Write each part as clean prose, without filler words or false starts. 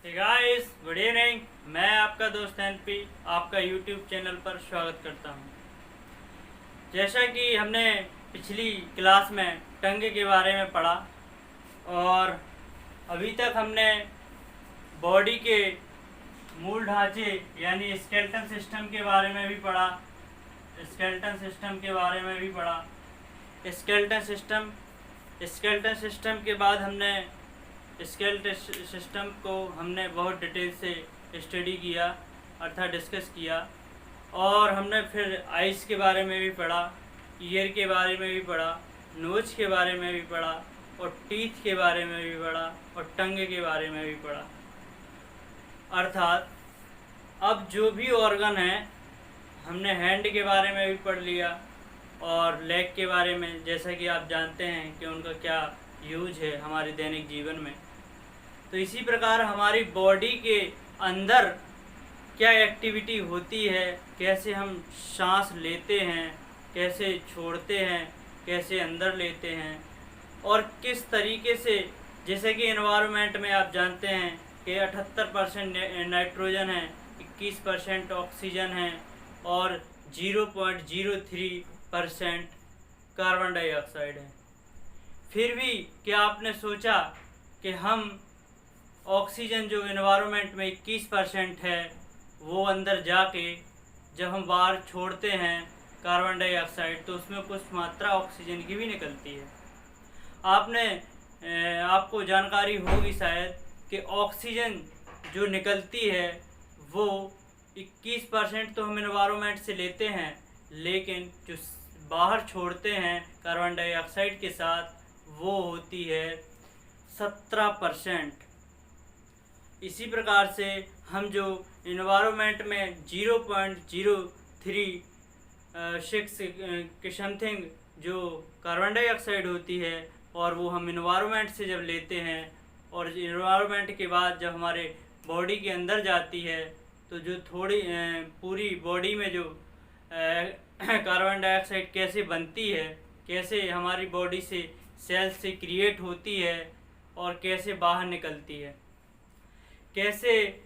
Guys good evening. मैं आपका दोस्त एनपी आपका यूट्यूब चैनल पर स्वागत करता हूं। जैसा कि हमने पिछली क्लास में टंग के बारे में पढ़ा और अभी तक हमने बॉडी के मूल ढांचे यानी स्केलेटन सिस्टम के बारे में भी पढ़ा। स्केलेटन सिस्टम के बाद हमने स्केलेटन सिस्टम को हमने बहुत डिटेल से स्टडी किया अर्थात डिस्कस किया। और हमने फिर आइस के बारे में भी पढ़ा, ईयर के बारे में भी पढ़ा, नोज के बारे में भी पढ़ा और टीथ के बारे में भी पढ़ा और टंग के बारे में भी पढ़ा। अर्थात अब जो भी ऑर्गन है हमने हैंड के बारे में भी पढ़ लिया और लेग के बारे में, जैसा कि आप जानते हैं कि उनका क्या यूज है हमारे दैनिक जीवन में। तो इसी प्रकार हमारी बॉडी के अंदर क्या एक्टिविटी होती है, कैसे हम सांस लेते हैं, कैसे छोड़ते हैं, कैसे अंदर लेते हैं और किस तरीके से, जैसे कि एनवायरनमेंट में आप जानते हैं कि 78% नाइट्रोजन है, 21% ऑक्सीजन है और 0.03% कार्बन डाइऑक्साइड है। फिर भी क्या आपने सोचा कि हम ऑक्सीजन जो एनवायरनमेंट में 21% है वो अंदर जाके जब हम बाहर छोड़ते हैं कार्बन डाइऑक्साइड तो उसमें कुछ मात्रा ऑक्सीजन की भी निकलती है। आपको जानकारी होगी शायद कि ऑक्सीजन जो निकलती है वो 21% तो हम एनवायरनमेंट से लेते हैं, लेकिन जो बाहर छोड़ते हैं कार्बन डाइऑक्साइड के साथ वो होती है 17%। इसी प्रकार से हम जो इन्वायरमेंट में 0.036 के समथिंग जो कार्बन डाइऑक्साइड होती है और वो हम इन्वायरमेंट से जब लेते हैं और इन्वायरमेंट के बाद जब हमारे बॉडी के अंदर जाती है तो जो थोड़ी पूरी बॉडी में जो कार्बन डाइऑक्साइड कैसे बनती है, कैसे हमारी बॉडी से सेल से क्रिएट होती है और कैसे बाहर निकलती है, कैसे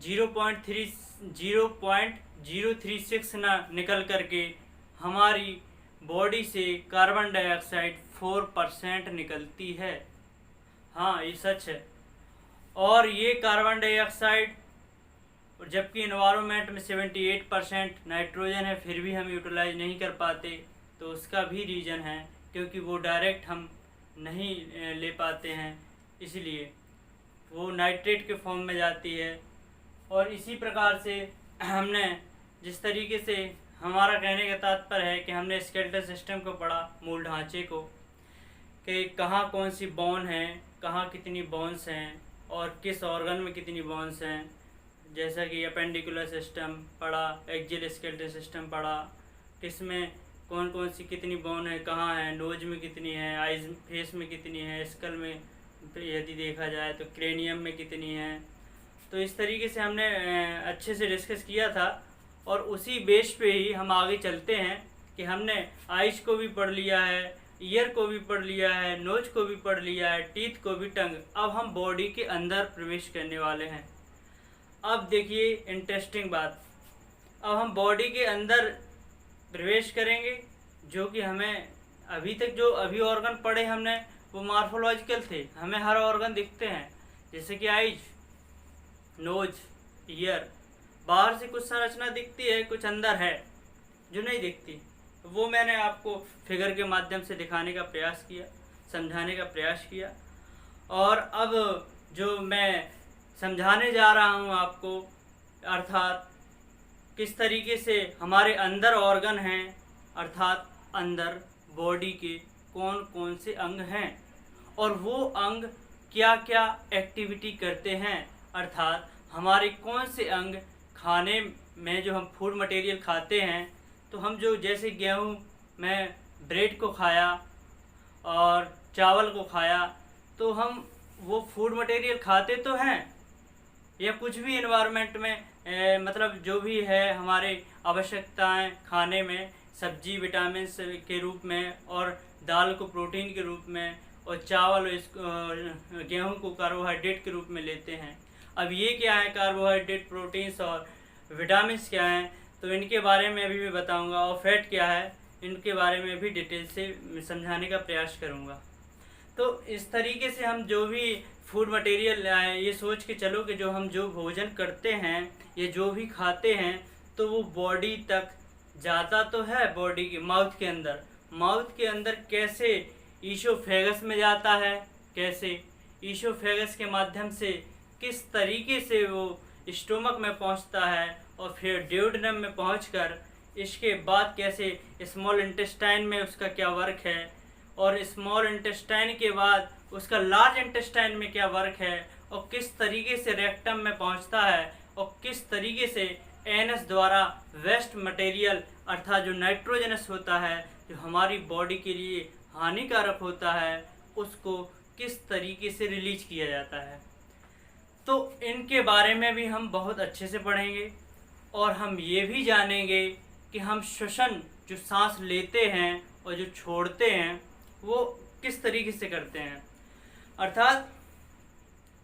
0.036 ना निकल करके हमारी बॉडी से कार्बन डाइऑक्साइड 4% निकलती है। हाँ, ये सच है। और ये कार्बन डाइऑक्साइड जबकि एनवायरनमेंट में 78% नाइट्रोजन है फिर भी हम यूटिलाइज नहीं कर पाते, तो उसका भी रीज़न है क्योंकि वो डायरेक्ट हम नहीं ले पाते हैं, इसलिए वो नाइट्रेट के फॉर्म में जाती है। और इसी प्रकार से हमने जिस तरीके से, हमारा कहने का तात्पर्य है कि हमने स्केलेटल सिस्टम को पढ़ा, मूल ढांचे को, कि कहाँ कौन सी बोन है, कहाँ कितनी बोन्स हैं और किस ऑर्गन में कितनी बोन्स हैं, जैसा कि अपेंडिकुलर सिस्टम पढ़ा, एक्सियल स्केलेटल सिस्टम पढ़ा, किस में कौन कौन सी कितनी बोन है, कहाँ है, नोज में कितनी है, आइज फेस में कितनी है, स्कल में यदि देखा जाए तो क्रेनियम में कितनी है। तो इस तरीके से हमने अच्छे से डिस्कस किया था और उसी बेस पे ही हम आगे चलते हैं कि हमने आइज को भी पढ़ लिया है, ईयर को भी पढ़ लिया है, नोज को भी पढ़ लिया है, टीथ को भी, टंग। अब हम बॉडी के अंदर प्रवेश करने वाले हैं। अब देखिए इंटरेस्टिंग बात, अब हम बॉडी के अंदर प्रवेश करेंगे, जो कि हमें अभी तक जो ऑर्गन पढ़े हमने वो मार्फोलॉजिकल थे, हमें हर ऑर्गन दिखते हैं, जैसे कि आइज, नोज, ईयर। बाहर से कुछ संरचना दिखती है, कुछ अंदर है जो नहीं दिखती। वो मैंने आपको फिगर के माध्यम से दिखाने का प्रयास किया, समझाने का प्रयास किया। और अब जो मैं समझाने जा रहा हूँ आपको, अर्थात किस तरीके से हमारे अंदर ऑर्गन हैं, अर्थात अंदर बॉडी के कौन कौन से अंग हैं और वो अंग क्या क्या एक्टिविटी करते हैं, अर्थात हमारे कौन से अंग खाने में, जो हम फूड मटेरियल खाते हैं, तो हम जो जैसे गेहूँ में ब्रेड को खाया और चावल को खाया, तो हम वो फूड मटेरियल खाते तो हैं, या कुछ भी एनवायरनमेंट में मतलब जो भी है हमारे आवश्यकताएं खाने में, सब्जी विटामिन के रूप में और दाल को प्रोटीन के रूप में और चावल गेहूं को कार्बोहाइड्रेट के रूप में लेते हैं। अब ये क्या है, कार्बोहाइड्रेट, प्रोटीन्स और विटामिन्स क्या हैं, तो इनके बारे में भी मैं बताऊंगा, और फैट क्या है इनके बारे में भी डिटेल से समझाने का प्रयास करूंगा। तो इस तरीके से हम जो भी फूड मटेरियल ये सोच के चलो कि जो हम जो भोजन करते हैं, ये जो भी खाते हैं, तो वो बॉडी तक जाता तो है, बॉडी के माउथ के अंदर कैसे ईसोफेगस में जाता है, कैसे ईसोफेगस के माध्यम से किस तरीके से वो स्टोमक में पहुंचता है, और फिर ड्यूडेनम में पहुंचकर इसके बाद कैसे स्मॉल इंटेस्टाइन में उसका क्या वर्क है, और स्मॉल इंटेस्टाइन के बाद उसका लार्ज इंटेस्टाइन में क्या वर्क है, और किस तरीके से रेक्टम में पहुंचता है, और किस तरीके से एनस द्वारा वेस्ट मटेरियल अर्थात जो नाइट्रोजनस होता है, जो हमारी बॉडी के लिए हानिकारक होता है, उसको किस तरीके से रिलीज किया जाता है। तो इनके बारे में भी हम बहुत अच्छे से पढ़ेंगे, और हम ये भी जानेंगे कि हम श्वसन जो सांस लेते हैं और जो छोड़ते हैं वो किस तरीके से करते हैं, अर्थात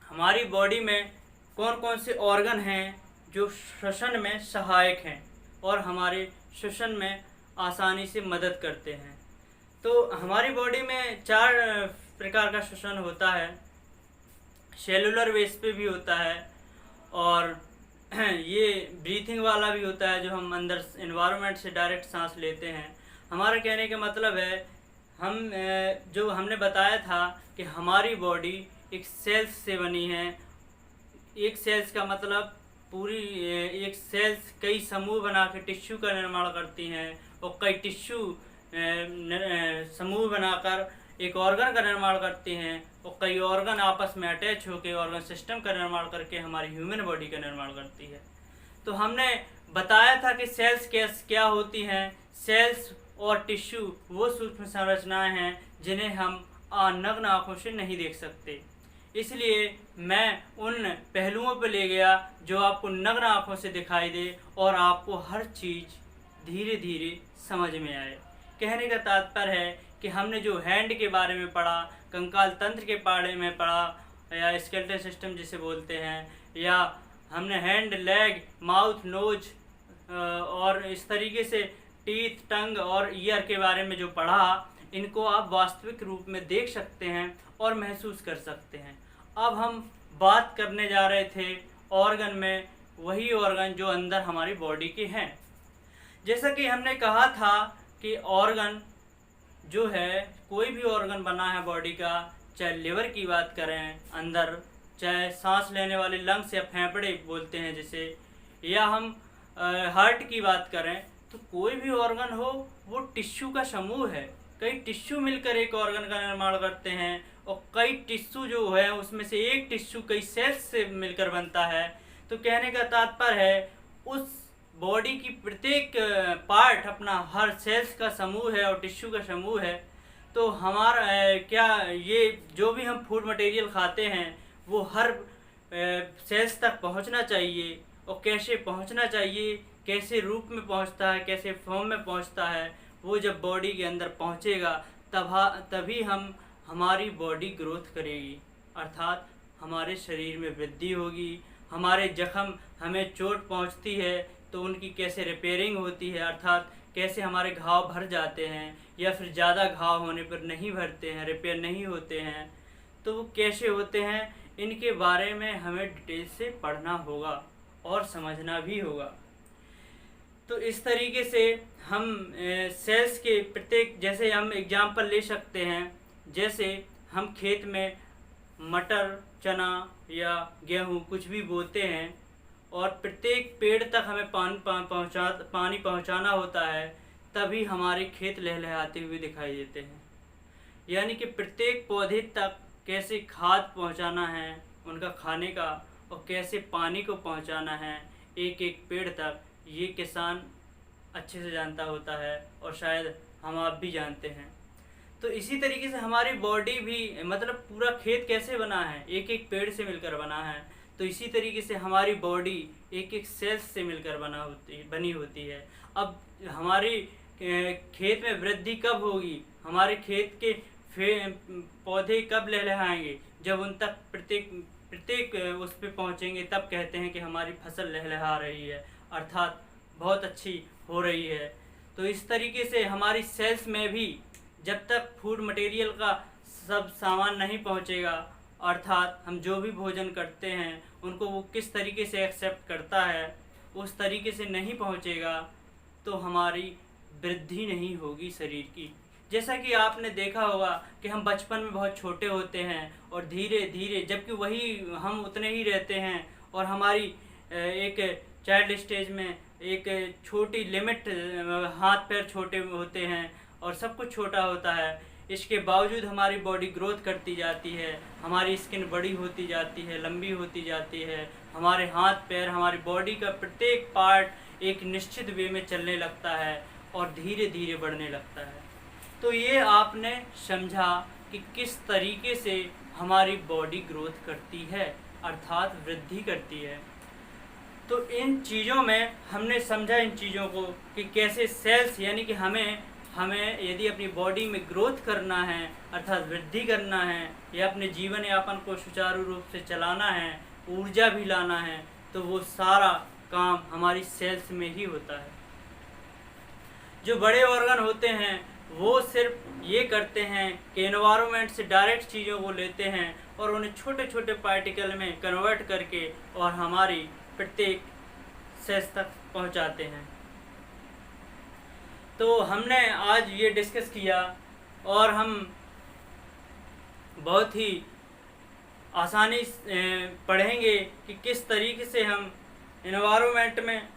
हमारी बॉडी में कौन कौन से ऑर्गन हैं जो श्वसन में सहायक हैं और हमारे श्वसन में आसानी से मदद करते हैं। तो हमारी बॉडी में 4 प्रकार का श्वसन होता है, सेलुलर बेस पे भी होता है, और ये ब्रीथिंग वाला भी होता है जो हम अंदर एनवायरनमेंट से डायरेक्ट सांस लेते हैं। हमारा कहने का मतलब है, हम जो हमने बताया था कि हमारी बॉडी एक सेल्स से बनी है। एक सेल्स का मतलब पूरी एक सेल्स कई समूह बना के टिश्यू का निर्माण करती हैं, और कई टिश्यू समूह बनाकर एक ऑर्गन का निर्माण करती हैं, और कई ऑर्गन आपस में अटैच होकर ऑर्गन सिस्टम का निर्माण करके हमारी ह्यूमन बॉडी का निर्माण करती है। तो हमने बताया था कि सेल्स क्या होती हैं। सेल्स और टिश्यू वो सूक्ष्म संरचनाएं हैं जिन्हें हम नग्न आँखों से नहीं देख सकते, इसलिए मैं उन पहलुओं पर ले गया जो आपको नग्न आँखों से दिखाई दे और आपको हर चीज़ धीरे धीरे समझ में आए। कहने का तात्पर्य है कि हमने जो हैंड के बारे में पढ़ा, कंकाल तंत्र के बारे में पढ़ा, या स्केलेटल सिस्टम जिसे बोलते हैं, या हमने हैंड, लेग, माउथ, नोज और इस तरीके से टीथ, टंग और ईयर के बारे में जो पढ़ा, इनको आप वास्तविक रूप में देख सकते हैं और महसूस कर सकते हैं। अब हम बात करने जा रहे थे ऑर्गन में, वही ऑर्गन जो अंदर हमारी बॉडी के हैं। जैसा कि हमने कहा था कि ऑर्गन जो है, कोई भी ऑर्गन बना है बॉडी का, चाहे लिवर की बात करें अंदर, चाहे सांस लेने वाले लंग्स या फेफड़े बोलते हैं जिसे, या हम हार्ट की बात करें, तो कोई भी ऑर्गन हो वो टिश्यू का समूह है। कई टिश्यू मिलकर एक ऑर्गन का निर्माण करते हैं, और कई टिश्यू जो है उसमें से एक टिश्यू कई सेल्स से मिलकर बनता है। तो कहने का तात्पर्य है, उस बॉडी की प्रत्येक पार्ट अपना हर सेल्स का समूह है और टिश्यू का समूह है। तो हमारा क्या ये जो भी हम फूड मटेरियल खाते हैं वो हर सेल्स तक पहुंचना चाहिए, और कैसे पहुंचना चाहिए, कैसे रूप में पहुंचता है, कैसे फॉर्म में पहुंचता है, वो जब बॉडी के अंदर पहुंचेगा तभी हमारी बॉडी ग्रोथ करेगी, अर्थात हमारे शरीर में वृद्धि होगी। हमारे जख्म, हमें चोट पहुंचती है तो उनकी कैसे रिपेयरिंग होती है, अर्थात कैसे हमारे घाव भर जाते हैं, या फिर ज़्यादा घाव होने पर नहीं भरते हैं, रिपेयर नहीं होते हैं, तो वो कैसे होते हैं, इनके बारे में हमें डिटेल से पढ़ना होगा और समझना भी होगा। तो इस तरीके से हम सेल्स के प्रत्येक, जैसे हम एग्जाम्पल ले सकते हैं, जैसे हम खेत में मटर, चना या गेहूँ कुछ भी बोते हैं, और प्रत्येक पेड़ तक हमें पानी पहुंचाना होता है, तभी हमारे खेत लहलहाते हुए दिखाई देते हैं। यानी कि प्रत्येक पौधे तक कैसे खाद पहुंचाना है उनका खाने का, और कैसे पानी को पहुंचाना है एक एक पेड़ तक, ये किसान अच्छे से जानता होता है, और शायद हम आप भी जानते हैं। तो इसी तरीके से हमारी बॉडी भी, मतलब पूरा खेत कैसे बना है, एक एक पेड़ से मिलकर बना है, तो इसी तरीके से हमारी बॉडी एक एक सेल्स से मिलकर बनी होती है। अब हमारी खेत में वृद्धि कब होगी, हमारे खेत के पौधे कब लहलहाएंगे, जब उन तक प्रत्येक प्रत्येक उस पे पहुँचेंगे तब कहते हैं कि हमारी फसल लहलहा रही है, अर्थात बहुत अच्छी हो रही है। तो इस तरीके से हमारी सेल्स में भी जब तक फूड मटेरियल का सब सामान नहीं पहुंचेगा, अर्थात हम जो भी भोजन करते हैं उनको वो किस तरीके से एक्सेप्ट करता है, उस तरीके से नहीं पहुंचेगा, तो हमारी वृद्धि नहीं होगी शरीर की। जैसा कि आपने देखा होगा कि हम बचपन में बहुत छोटे होते हैं और धीरे धीरे, जबकि वही हम उतने ही रहते हैं और हमारी एक चाइल्ड स्टेज में एक छोटी लिमिट, हाथ पैर छोटे होते हैं और सब कुछ छोटा होता है, इसके बावजूद हमारी बॉडी ग्रोथ करती जाती है, हमारी स्किन बड़ी होती जाती है, लंबी होती जाती है, हमारे हाथ पैर, हमारी बॉडी का प्रत्येक पार्ट एक निश्चित वे में चलने लगता है और धीरे धीरे बढ़ने लगता है। तो ये आपने समझा कि किस तरीके से हमारी बॉडी ग्रोथ करती है, अर्थात वृद्धि करती है। तो इन चीज़ों में हमने समझा इन चीज़ों को कि कैसे सेल्स, यानी कि हमें यदि अपनी बॉडी में ग्रोथ करना है, अर्थात वृद्धि करना है, या अपने जीवन यापन को सुचारू रूप से चलाना है, ऊर्जा भी लाना है, तो वो सारा काम हमारी सेल्स में ही होता है। जो बड़े ऑर्गन होते हैं वो सिर्फ ये करते हैं कि एनवायरनमेंट से डायरेक्ट चीज़ों को लेते हैं और उन्हें छोटे छोटे पार्टिकल में कन्वर्ट करके और हमारी प्रत्येक सेल्स तक पहुंचाते हैं। तो हमने आज ये डिस्कस किया और हम बहुत ही आसानी पढ़ेंगे कि किस तरीके से हम एनवायरनमेंट में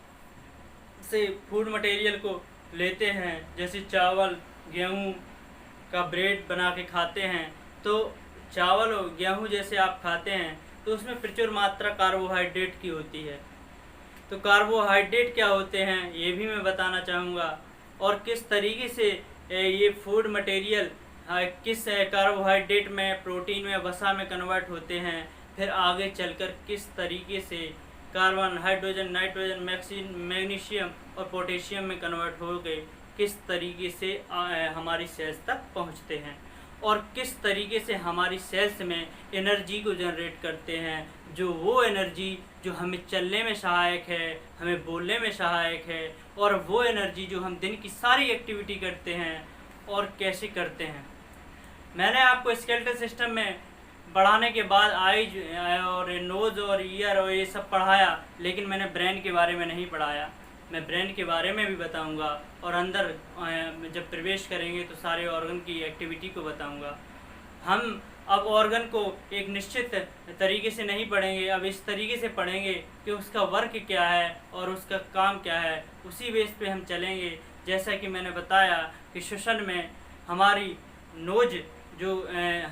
से फूड मटेरियल को लेते हैं। जैसे चावल गेहूं का ब्रेड बना के खाते हैं, तो चावल और गेहूं जैसे आप खाते हैं तो उसमें प्रचुर मात्रा कार्बोहाइड्रेट की होती है। तो कार्बोहाइड्रेट क्या होते हैं ये भी मैं बताना चाहूँगा, और किस तरीके से ये फूड मटेरियल किस कार्बोहाइड्रेट में, प्रोटीन में, वसा में कन्वर्ट होते हैं, फिर आगे चलकर किस तरीके से कार्बन, हाइड्रोजन, नाइट्रोजन, मैग्नीशियम और पोटेशियम में कन्वर्ट हो गए, किस तरीके से हमारी सेल्स तक पहुंचते हैं और किस तरीके से हमारी सेल्स में एनर्जी को जनरेट करते हैं, जो वो एनर्जी जो हमें चलने में सहायक है, हमें बोलने में सहायक है, और वो एनर्जी जो हम दिन की सारी एक्टिविटी करते हैं और कैसे करते हैं। मैंने आपको स्केलेटल सिस्टम में बढ़ाने के बाद आईज और नोज़ और ईयर और ये सब पढ़ाया, लेकिन मैंने ब्रेन के बारे में नहीं पढ़ाया। मैं ब्रेन के बारे में भी बताऊंगा और अंदर जब प्रवेश करेंगे तो सारे ऑर्गन की एक्टिविटी को बताऊंगा। हम अब ऑर्गन को एक निश्चित तरीके से नहीं पढ़ेंगे, अब इस तरीके से पढ़ेंगे कि उसका वर्क क्या है और उसका काम क्या है, उसी बेस पे हम चलेंगे। जैसा कि मैंने बताया कि श्वसन में हमारी नोज जो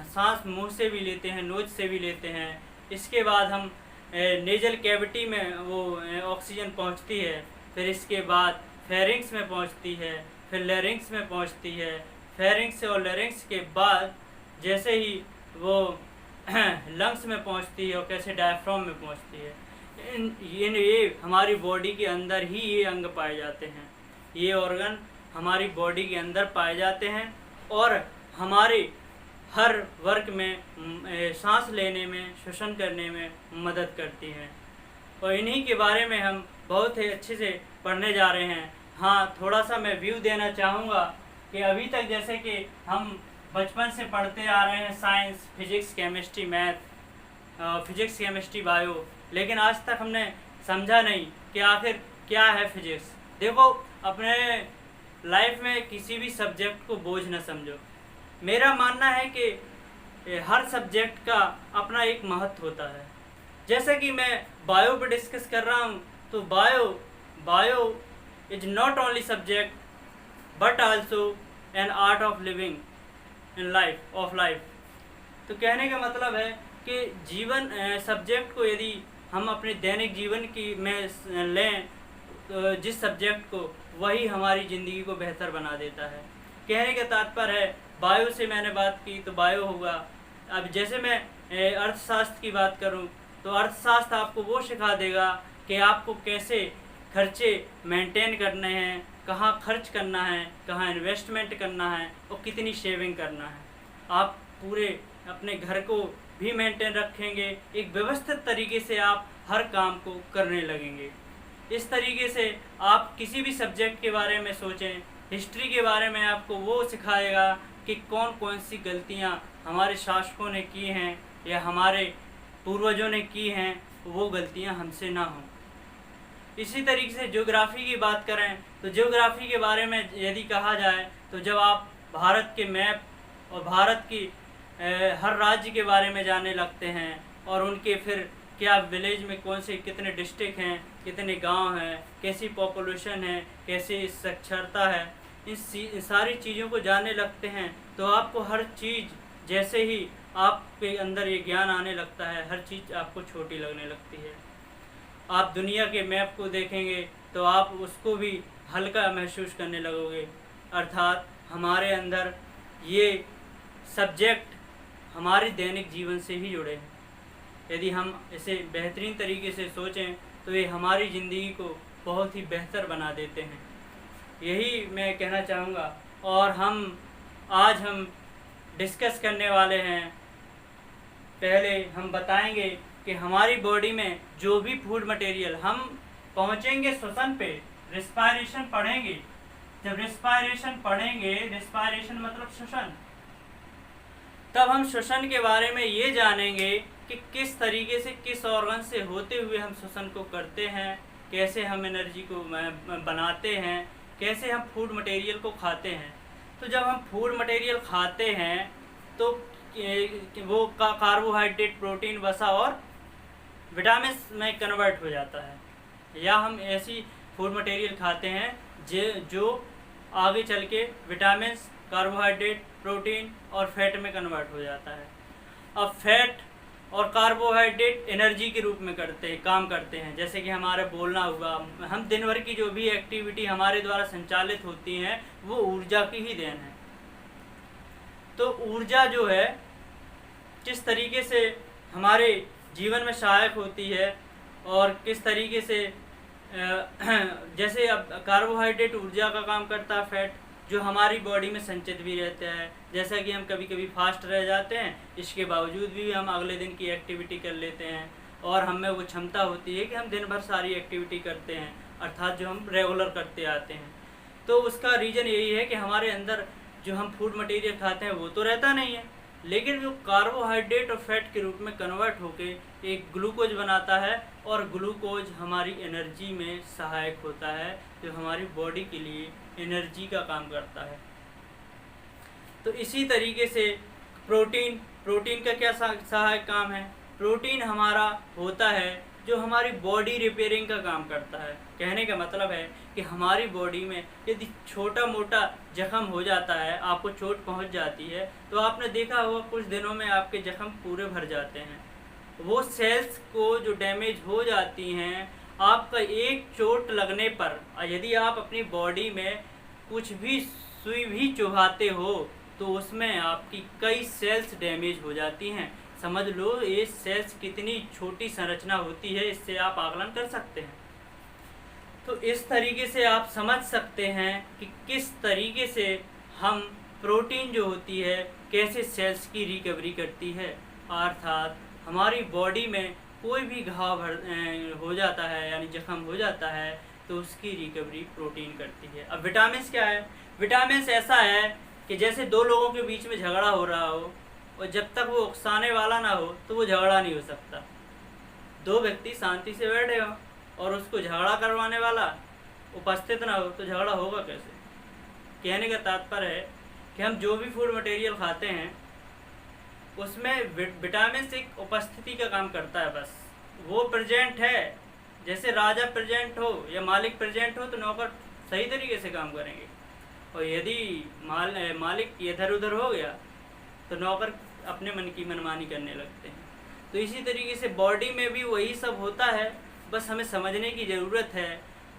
सांस मुंह से भी लेते हैं, नोज से भी लेते हैं, इसके बाद हम नेजल कैविटी में वो ऑक्सीजन पहुंचती है, फिर इसके बाद फेरिंग्स में पहुंचती है, फिर लैरिंग्स में पहुंचती है, फेरिंग्स और लैरिंग्स के बाद जैसे ही वो लंग्स में पहुंचती है और कैसे डायफ्राम में पहुंचती है। ये हमारी बॉडी के अंदर ही ये अंग पाए जाते हैं, ये ऑर्गन हमारी बॉडी के अंदर पाए जाते हैं और हमारे हर वर्क में सांस लेने में, श्वसन करने में मदद करती हैं। और इन्हीं के बारे में हम बहुत ही अच्छे से पढ़ने जा रहे हैं। हाँ, थोड़ा सा मैं व्यू देना चाहूँगा कि अभी तक जैसे कि हम बचपन से पढ़ते आ रहे हैं science, physics, chemistry, math, physics, chemistry, bio, लेकिन आज तक हमने समझा नहीं कि आखिर क्या है फिजिक्स। देखो, अपने लाइफ में किसी भी सब्जेक्ट को बोझ न समझो। मेरा मानना है कि हर सब्जेक्ट का अपना एक महत्व होता है। जैसे कि मैं बायो पर डिस्कस कर रहा हूँ, तो bio is not only subject but also an art of living in life. तो कहने का मतलब है कि जीवन सब्जेक्ट को यदि हम अपने दैनिक जीवन की में लें, तो जिस सब्जेक्ट को, वही हमारी ज़िंदगी को बेहतर बना देता है। कहने का तात्पर्य है, बायो से मैंने बात की तो बायो होगा। अब जैसे मैं अर्थशास्त्र की बात करूं, तो अर्थशास्त्र आपको वो सिखा देगा कि आपको कैसे खर्चे मेंटेन करने हैं, कहाँ खर्च करना है, कहाँ इन्वेस्टमेंट करना है और कितनी सेविंग करना है। आप पूरे अपने घर को भी मेंटेन रखेंगे, एक व्यवस्थित तरीके से आप हर काम को करने लगेंगे। इस तरीके से आप किसी भी सब्जेक्ट के बारे में सोचें, हिस्ट्री के बारे में आपको वो सिखाएगा कि कौन कौन सी गलतियाँ हमारे शासकों ने की हैं या हमारे पूर्वजों ने की हैं, वो गलतियाँ हमसे ना हों। इसी तरीके से ज्योग्राफी की बात करें तो ज्योग्राफी के बारे में यदि कहा जाए तो जब आप भारत के मैप और भारत की हर राज्य के बारे में जानने लगते हैं और उनके फिर क्या विलेज में कौन से कितने डिस्ट्रिक्ट हैं, कितने गांव हैं, कैसी पॉपुलेशन है, कैसी साक्षरता है, इन सारी चीज़ों को जानने लगते हैं तो आपको हर चीज़, जैसे ही आपके अंदर ये ज्ञान आने लगता है, हर चीज़ आपको छोटी लगने लगती है। आप दुनिया के मैप को देखेंगे तो आप उसको भी हल्का महसूस करने लगोगे। अर्थात हमारे अंदर ये सब्जेक्ट हमारे दैनिक जीवन से ही जुड़े हैं। यदि हम इसे बेहतरीन तरीके से सोचें तो ये हमारी ज़िंदगी को बहुत ही बेहतर बना देते हैं। यही मैं कहना चाहूँगा। और आज हम डिस्कस करने वाले हैं, पहले हम बताएंगे कि हमारी बॉडी में जो भी फूड मटेरियल, हम पहुंचेंगे श्वसन पे, रेस्पिरेशन पढ़ेंगे। जब रेस्पिरेशन पढ़ेंगे, रेस्पिरेशन मतलब श्वसन, तब हम श्वसन के बारे में ये जानेंगे कि किस तरीके से, किस ऑर्गन से होते हुए हम श्वसन को करते हैं, कैसे हम एनर्जी को बनाते हैं, कैसे हम फूड मटेरियल को खाते हैं। तो जब हम फूड मटेरियल खाते हैं तो वो कार्बोहाइड्रेट, प्रोटीन, वसा और विटामिन में कन्वर्ट हो जाता है। या हम ऐसी फूड मटेरियल खाते हैं जो आगे चल के विटामिन, कार्बोहाइड्रेट, प्रोटीन और फैट में कन्वर्ट हो जाता है। अब फैट और कार्बोहाइड्रेट एनर्जी के रूप में काम करते हैं। जैसे कि हमारा बोलना हुआ, हम दिन भर की जो भी एक्टिविटी हमारे द्वारा संचालित होती हैं वो ऊर्जा की ही देन है। तो ऊर्जा जो है किस तरीके से हमारे जीवन में सहायक होती है और किस तरीके से जैसे अब कार्बोहाइड्रेट ऊर्जा का काम करता है, फैट जो हमारी बॉडी में संचित भी रहता है। जैसा कि हम कभी कभी फास्ट रह जाते हैं, इसके बावजूद भी हम अगले दिन की एक्टिविटी कर लेते हैं और हमें वो क्षमता होती है कि हम दिन भर सारी एक्टिविटी करते हैं, अर्थात जो हम रेगुलर करते आते हैं। तो उसका रीज़न यही है कि हमारे अंदर जो हम फूड मटेरियल खाते हैं वो तो रहता नहीं है, लेकिन जो कार्बोहाइड्रेट और फैट के रूप में कन्वर्ट होके एक ग्लूकोज बनाता है और ग्लूकोज हमारी एनर्जी में सहायक होता है, जो हमारी बॉडी के लिए एनर्जी का काम करता है। तो इसी तरीके से प्रोटीन का क्या सहायक काम है? प्रोटीन हमारा होता है जो हमारी बॉडी रिपेयरिंग का काम करता है। कहने का मतलब है कि हमारी बॉडी में यदि छोटा मोटा जख्म हो जाता है, आपको चोट पहुंच जाती है, तो आपने देखा होगा कुछ दिनों में आपके जख्म पूरे भर जाते हैं। वो सेल्स को जो डैमेज हो जाती हैं, आपका एक चोट लगने पर यदि आप अपनी बॉडी में कुछ भी सुई भी चुभाते हो तो उसमें आपकी कई सेल्स डैमेज हो जाती हैं। समझ लो ये सेल्स कितनी छोटी संरचना होती है, इससे आप आकलन कर सकते हैं। तो इस तरीके से आप समझ सकते हैं कि किस तरीके से हम प्रोटीन जो होती है कैसे सेल्स की रिकवरी करती है। अर्थात हमारी बॉडी में कोई भी घाव हो जाता है यानी जख्म हो जाता है तो उसकी रिकवरी प्रोटीन करती है। अब विटामिन क्या है? विटामिन ऐसा है कि जैसे दो लोगों के बीच में झगड़ा हो रहा हो और जब तक वो उकसाने वाला ना हो तो वो झगड़ा नहीं हो सकता। दो व्यक्ति शांति से बैठे हो और उसको झगड़ा करवाने वाला उपस्थित ना हो तो झगड़ा होगा कैसे? कहने का तात्पर्य है कि हम जो भी फूड मटेरियल खाते हैं उसमें विटामिन एक उपस्थिति का काम करता है। बस वो प्रेजेंट है, जैसे राजा प्रेजेंट हो या मालिक प्रेजेंट हो तो नौकर सही तरीके से काम करेंगे, और यदि मालिक इधर उधर हो गया तो नौकर अपने मन की मनमानी करने लगते हैं। तो इसी तरीके से बॉडी में भी वही सब होता है, बस हमें समझने की ज़रूरत है।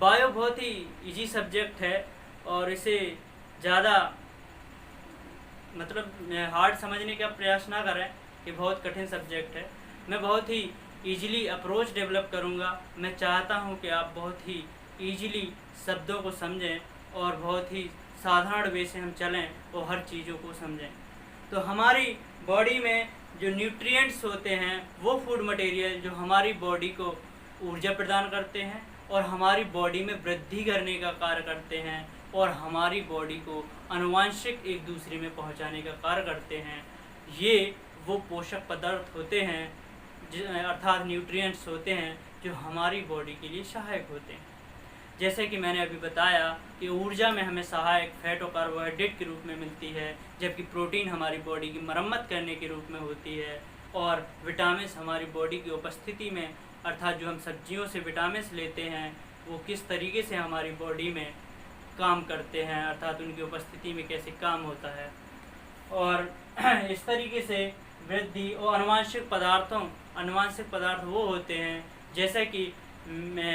बायो बहुत ही इजी सब्जेक्ट है और इसे ज़्यादा हार्ड समझने का प्रयास ना करें कि बहुत कठिन सब्जेक्ट है। मैं बहुत ही ईजिली अप्रोच डेवलप करूँगा। मैं चाहता हूँ कि आप बहुत ही ईजिली शब्दों को समझें और बहुत ही साधारण वे से हम चलें और हर चीज़ों को समझें। तो हमारी बॉडी में जो न्यूट्रिएंट्स होते हैं वो फूड मटेरियल जो हमारी बॉडी को ऊर्जा प्रदान करते हैं और हमारी बॉडी में वृद्धि करने का कार्य करते हैं और हमारी बॉडी को आनुवांशिक एक दूसरे में पहुंचाने का कार्य करते हैं। ये वो पोषक पदार्थ होते हैं अर्थात न्यूट्रिएंट्स होते हैं जो हमारी बॉडी के लिए सहायक होते हैं। जैसे कि मैंने अभी बताया कि ऊर्जा में हमें सहायक फैट और कार्बोहाइड्रेट के रूप में मिलती है, जबकि प्रोटीन हमारी बॉडी की मरम्मत करने के रूप में होती है और विटामिन हमारी बॉडी की उपस्थिति में अर्थात जो हम सब्जियों से विटामिन लेते हैं वो किस तरीके से हमारी बॉडी में काम करते हैं अर्थात उनकी उपस्थिति में कैसे काम होता है। और इस तरीके से वृद्धि और अनुवांशिक पदार्थ वो होते हैं जैसे कि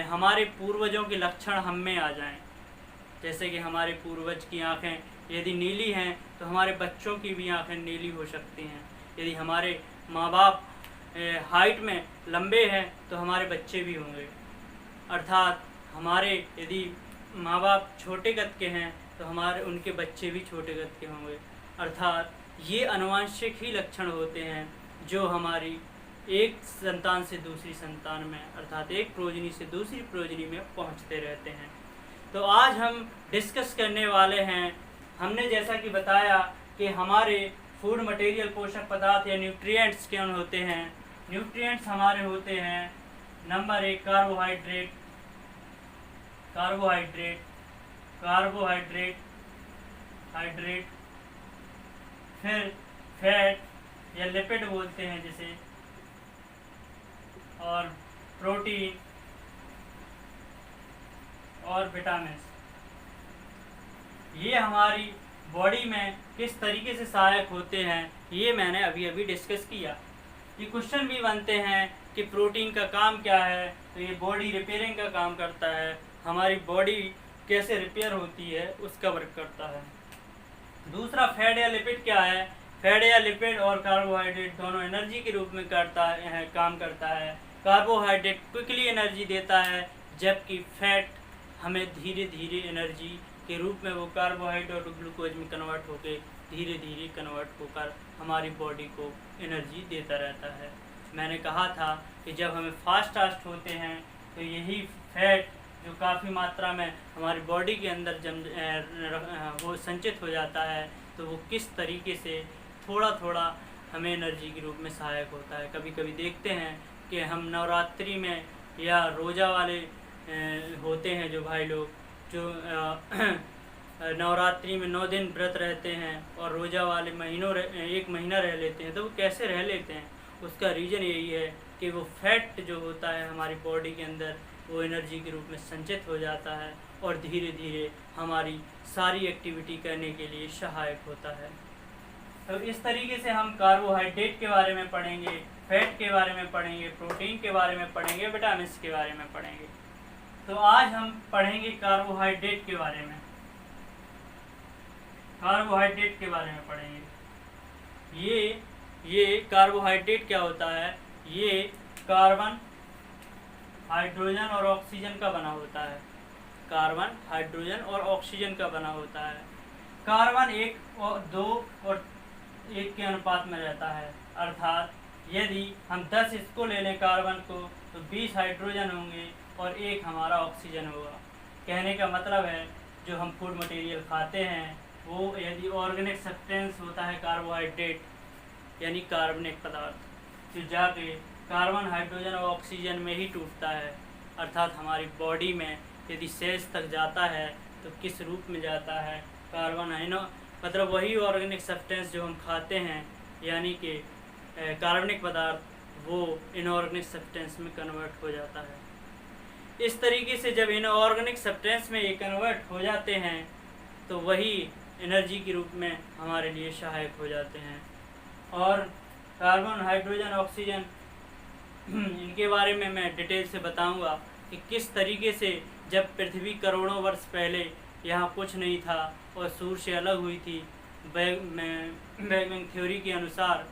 हमारे पूर्वजों के लक्षण हम में आ जाएं। जैसे कि हमारे पूर्वज की आँखें यदि नीली हैं तो हमारे बच्चों की भी आँखें नीली हो सकती हैं। यदि हमारे माँ बाप हाइट में लंबे हैं तो हमारे बच्चे भी होंगे। अर्थात हमारे यदि माँ बाप छोटे कद के हैं तो उनके बच्चे भी छोटे कद के होंगे। अर्थात ये आनुवंशिक ही लक्षण होते हैं जो हमारी एक संतान से दूसरी संतान में अर्थात एक प्रोजनी से दूसरी प्रोजनी में पहुंचते रहते हैं। तो आज हम डिस्कस करने वाले हैं, हमने जैसा कि बताया कि हमारे फूड मटेरियल पोषक पदार्थ या न्यूट्रिएंट्स क्या होते हैं। न्यूट्रिएंट्स हमारे होते हैं नंबर 1 कार्बोहाइड्रेट, फिर फैट या लिपिड बोलते हैं जिसे, और प्रोटीन और विटामिन। ये हमारी बॉडी में किस तरीके से सहायक होते हैं ये मैंने अभी डिस्कस किया। ये क्वेश्चन भी बनते हैं कि प्रोटीन का काम क्या है, तो ये बॉडी रिपेयरिंग का काम करता है, हमारी बॉडी कैसे रिपेयर होती है उसका वर्क करता है। दूसरा फैट या लिपिड क्या है। फैट या लिपिड और कार्बोहाइड्रेट दोनों एनर्जी के रूप में काम करता है। कार्बोहाइड्रेट क्विकली एनर्जी देता है जबकि फैट हमें धीरे धीरे एनर्जी के रूप में वो कार्बोहाइड्रेट और ग्लूकोज में कन्वर्ट होकर धीरे धीरे कन्वर्ट होकर हमारी बॉडी को एनर्जी देता रहता है। मैंने कहा था कि जब हमें फास्ट होते हैं तो यही फैट जो काफ़ी मात्रा में हमारी बॉडी के अंदर वो संचित हो जाता है तो वो किस तरीके से थोड़ा थोड़ा हमें एनर्जी के रूप में सहायक होता है। कभी कभी देखते हैं कि हम नवरात्रि में या रोज़ा वाले होते हैं जो भाई लोग जो नवरात्रि में 9 दिन व्रत रहते हैं और रोज़ा वाले एक महीना रह लेते हैं। तो वो कैसे रह लेते हैं उसका रीज़न यही है कि वो फैट जो होता है हमारी बॉडी के अंदर वो एनर्जी के रूप में संचित हो जाता है और धीरे धीरे हमारी सारी एक्टिविटी करने के लिए सहायक होता है। तो इस तरीके से हम कार्बोहाइड्रेट के बारे में पढ़ेंगे, फैट के बारे में पढ़ेंगे, प्रोटीन के बारे में पढ़ेंगे, विटामिन के बारे में पढ़ेंगे। तो आज हम पढ़ेंगे कार्बोहाइड्रेट के बारे में। कार्बोहाइड्रेट के बारे में पढ़ेंगे। ये कार्बोहाइड्रेट क्या होता है। ये कार्बन, हाइड्रोजन और ऑक्सीजन का बना होता है। कार्बन, हाइड्रोजन और ऑक्सीजन का बना होता है। कार्बन 1 और 2 और 1 के अनुपात में रहता है। अर्थात यदि हम 10 इसको ले लें कार्बन को तो 20 हाइड्रोजन होंगे और 1 हमारा ऑक्सीजन होगा। कहने का मतलब है जो हम फूड मटेरियल खाते हैं वो यदि ऑर्गेनिक सब्सटेंस होता है कार्बोहाइड्रेट यानी कार्बनिक पदार्थ जो जाके कार्बन, हाइड्रोजन और ऑक्सीजन में ही टूटता है। अर्थात हमारी बॉडी में यदि सेल्स तक जाता है तो किस रूप में जाता है, कार्बन मतलब वही ऑर्गेनिक सब्सटेंस जो हम खाते हैं यानी कि कार्बनिक पदार्थ वो इनऑर्गेनिक सब्सटेंस में कन्वर्ट हो जाता है। इस तरीके से जब इनऑर्गेनिक सब्सटेंस में ये कन्वर्ट हो जाते हैं तो वही एनर्जी के रूप में हमारे लिए सहायक हो जाते हैं। और कार्बन, हाइड्रोजन, ऑक्सीजन इनके बारे में मैं डिटेल से बताऊंगा कि किस तरीके से जब पृथ्वी करोड़ों वर्ष पहले यहाँ कुछ नहीं था और सूर्य से अलग हुई थी बिग बैंग थ्योरी के अनुसार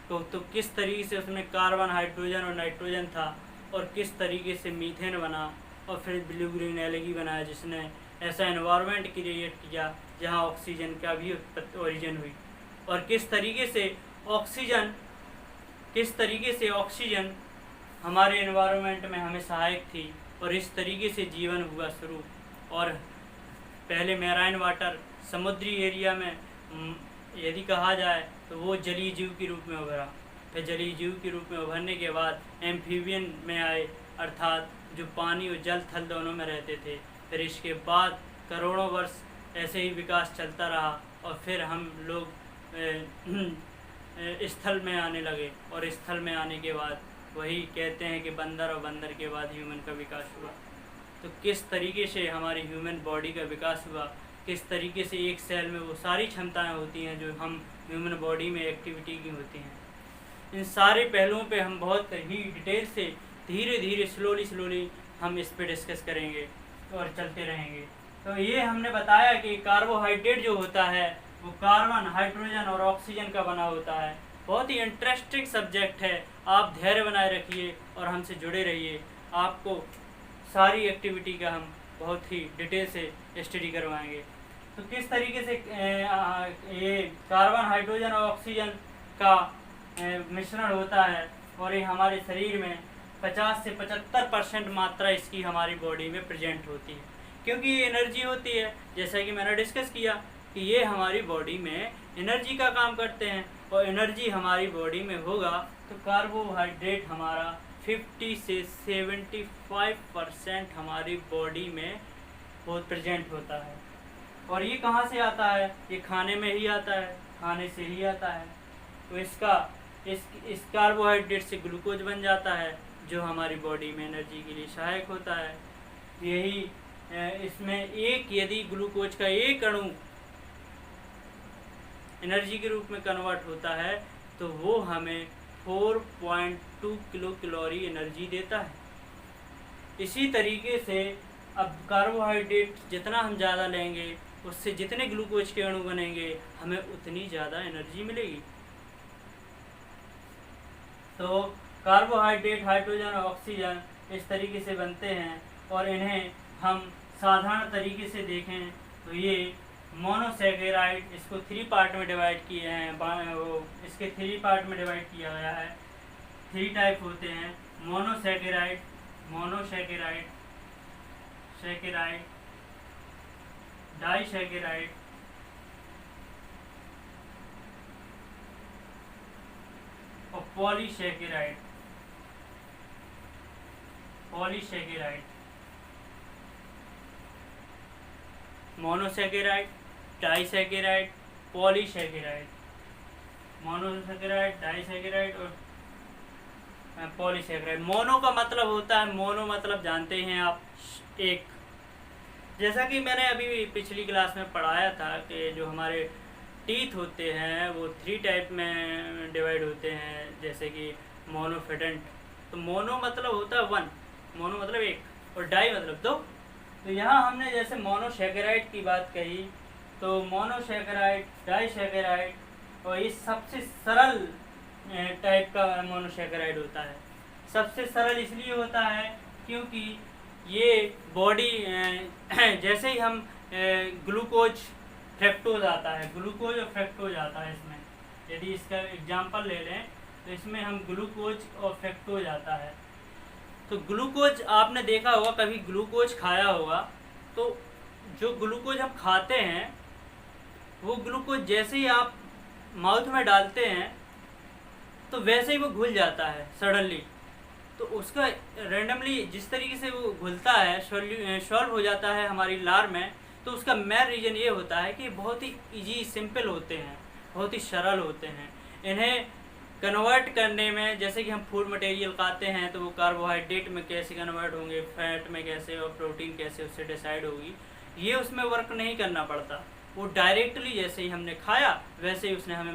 तो किस तरीके से उसमें कार्बन, हाइड्रोजन और नाइट्रोजन था और किस तरीके से मीथेन बना और फिर ब्लू ग्रीन एलगी बनाया जिसने ऐसा एनवायरनमेंट क्रिएट किया जहाँ ऑक्सीजन का भी ओरिजिन हुई। और किस तरीके से ऑक्सीजन हमारे एनवायरनमेंट में हमें सहायक थी, और इस तरीके से जीवन हुआ शुरू। और पहले मैराइन वाटर समुद्री एरिया में यदि कहा जाए तो वो जलीय जीव के रूप में उभरा। फिर जलीय जीव के रूप में उभरने के बाद एम्फीबियन में आए, अर्थात जो पानी और जल थल दोनों में रहते थे। फिर इसके बाद करोड़ों वर्ष ऐसे ही विकास चलता रहा, और फिर हम लोग स्थल में आने लगे, और स्थल में आने के बाद वही कहते हैं कि बंदर, और बंदर के बाद ह्यूमन का विकास हुआ। तो किस तरीके से हमारी ह्यूमन बॉडी का विकास हुआ, किस तरीके से एक सेल में वो सारी क्षमताएं होती हैं जो हम ह्यूमन बॉडी में एक्टिविटी की होती हैं, इन सारे पहलुओं पे हम बहुत ही डिटेल से धीरे धीरे स्लोली हम इस पे डिस्कस करेंगे और चलते रहेंगे। तो ये हमने बताया कि कार्बोहाइड्रेट जो होता है वो कार्बन, हाइड्रोजन और ऑक्सीजन का बना होता है। बहुत ही इंटरेस्टिंग सब्जेक्ट है, आप धैर्य बनाए रखिए और हमसे जुड़े रहिए। आपको सारी एक्टिविटी का हम बहुत ही डिटेल से स्टडी करवाएंगे। तो किस तरीके से ये कार्बन, हाइड्रोजन और ऑक्सीजन का मिश्रण होता है, और ये हमारे शरीर में 50 से 75% मात्रा इसकी हमारी बॉडी में प्रेजेंट होती है, क्योंकि ये एनर्जी होती है। जैसा कि मैंने डिस्कस किया कि ये हमारी बॉडी में एनर्जी का काम करते हैं, और एनर्जी हमारी बॉडी में होगा तो कार्बोहाइड्रेट हमारा 50 से 75% हमारी बॉडी में बहुत प्रेजेंट होता है। और ये कहाँ से आता है? ये खाने में ही आता है, खाने से ही आता है। तो इस कार्बोहाइड्रेट से ग्लूकोज बन जाता है, जो हमारी बॉडी में एनर्जी के लिए सहायक होता है। यही इसमें यदि ग्लूकोज का एक अणु एनर्जी के रूप में कन्वर्ट होता है तो वो हमें 4.2 किलो कैलोरी एनर्जी देता है। इसी तरीके से अब कार्बोहाइड्रेट जितना हम ज़्यादा लेंगे, उससे जितने ग्लूकोज के अणु बनेंगे, हमें उतनी ज़्यादा एनर्जी मिलेगी। तो कार्बोहाइड्रेट, हाइड्रोजन और ऑक्सीजन इस तरीके से बनते हैं, और इन्हें हम साधारण तरीके से देखें तो ये मोनोसैकेराइड, इसको 3 पार्ट में डिवाइड किए हैं। इसके 3 पार्ट में डिवाइड किया गया है। 3 टाइप होते हैं: मोनोसैकेराइड, सैकेराइड, डाइसैकेराइड और polysaccharide. Monosaccharide, disaccharide, polysaccharide. Monosaccharide, disaccharide और पॉलीसैकेराइड। मोनो का मतलब होता है, मोनो मतलब जानते हैं आप, एक। जैसा कि मैंने अभी पिछली क्लास में पढ़ाया था कि जो हमारे टीथ होते हैं वो 3 टाइप में डिवाइड होते हैं, जैसे कि मोनोफिडेंट। तो मोनो मतलब होता है 1, मोनो मतलब 1, और डाई मतलब 2। तो यहाँ हमने जैसे मोनोसैकेराइड की बात कही, तो मोनोसैकेराइड, डाइसैकेराइड, और ये सबसे सरल टाइप का मोनोसैकेराइड होता है। सबसे सरल इसलिए होता है क्योंकि ये बॉडी जैसे ही हम ग्लूकोज, फ्रक्टोज आता है, ग्लूकोज और फ्रक्टोज आता है इसमें। यदि इसका एग्जांपल ले लें तो इसमें हम ग्लूकोज और फ्रक्टोज आता है। तो ग्लूकोज आपने देखा होगा, कभी ग्लूकोज खाया होगा, तो जो ग्लूकोज हम खाते हैं वो ग्लूकोज जैसे ही आप माउथ में डालते हैं तो वैसे ही वो घुल जाता है सडनली। तो उसका रैंडमली जिस तरीके से वो घुलता है, सॉल्व हो जाता है हमारी लार में, तो उसका मेन रीज़न ये होता है कि बहुत ही इजी, सिंपल होते हैं, बहुत ही सरल होते हैं। इन्हें कन्वर्ट करने में, जैसे कि हम फूड मटेरियल खाते हैं तो वो कार्बोहाइड्रेट में कैसे कन्वर्ट होंगे, फैट में कैसे, और प्रोटीन कैसे उससे डिसाइड होगी, ये उसमें वर्क नहीं करना पड़ता। वो डायरेक्टली जैसे ही हमने खाया वैसे ही उसने हमें